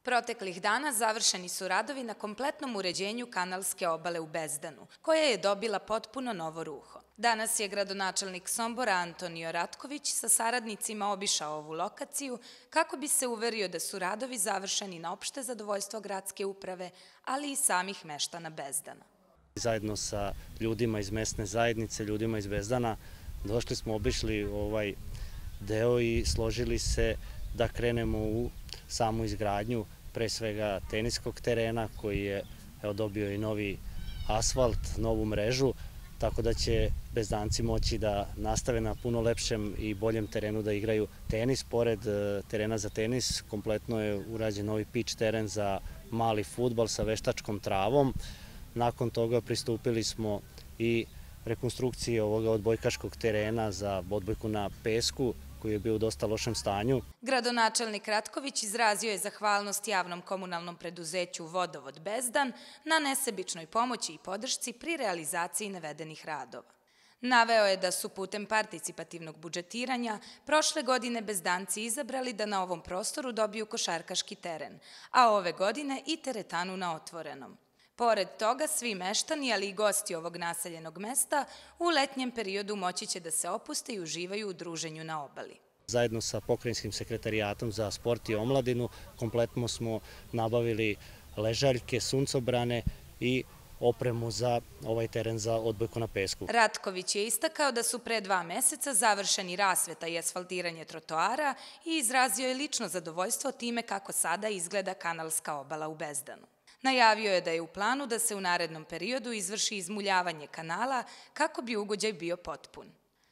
Proteklih dana završeni su radovi na kompletnom uređenju kanalske obale u Bezdanu, koja je dobila potpuno novo ruho. Danas je gradonačelnik Sombora Antonio Ratković sa saradnicima obišao ovu lokaciju kako bi se uverio da su radovi završeni na opšte zadovoljstvo gradske uprave, ali i samih meštana Bezdana. Zajedno sa ljudima iz mesne zajednice, ljudima iz Bezdana, došli smo, obišli ovaj deo i složili se da krenemo u samu izgradnju, pre svega teniskog terena koji je dobio i novi asfalt, novu mrežu, tako da će Bezdanci moći da nastave na puno lepšem i boljem terenu da igraju tenis. Pored terena za tenis, kompletno je urađen novi pitch teren za mali fudbal sa veštačkom travom. Nakon toga pristupili smo i rekonstrukciji ovoga odbojkaškog terena za odbojku na pesku, koji je bio u dosta lošem stanju. Gradonačelnik Ratković izrazio je zahvalnost javnom komunalnom preduzeću Vodovod Bezdan na nesebičnoj pomoći i podršci pri realizaciji navedenih radova. Naveo je da su putem participativnog budžetiranja prošle godine Bezdanci izabrali da na ovom prostoru dobiju košarkaški teren, a ove godine i teretanu na otvorenom. Pored toga, svi meštani, ali i gosti ovog naseljenog mesta, u letnjem periodu moći će da se opuste i uživaju u druženju na obali. Zajedno sa Pokrajinskim sekretarijatom za sport i omladinu kompletno smo nabavili ležaljke, suncobrane i opremu za ovaj teren za odbojku na pesku. Ratković je istakao da su pre 2 meseca završeni rasveta i asfaltiranje trotoara i izrazio je lično zadovoljstvo time kako sada izgleda kanalska obala u Bezdanu. Najavio je da je u planu da se u narednom periodu izvrši izmuljavanje kanala kako bi ugođaj bio potpun.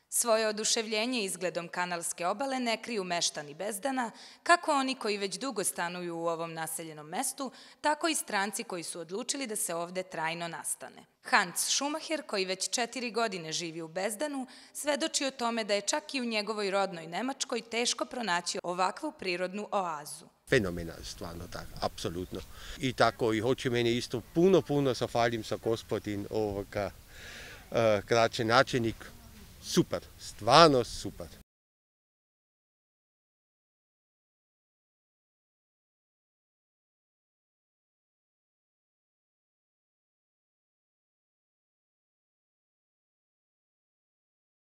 Svoje oduševljenje izgledom kanalske obale ne kriju meštani Bezdana, kako oni koji već dugo stanuju u ovom naseljenom mestu, tako i stranci koji su odlučili da se ovde trajno nastane. Hans Schumacher, koji već 4 godine živi u Bezdanu, svedoči o tome da je čak i u njegovoj rodnoj Nemačkoj teško pronaći ovakvu prirodnu oazu. Fenomenal, stvarno tako, apsolutno. I tako, i hoće meni isto puno zahvalim sa gospodin gradonačelnik. Super, stvarno super.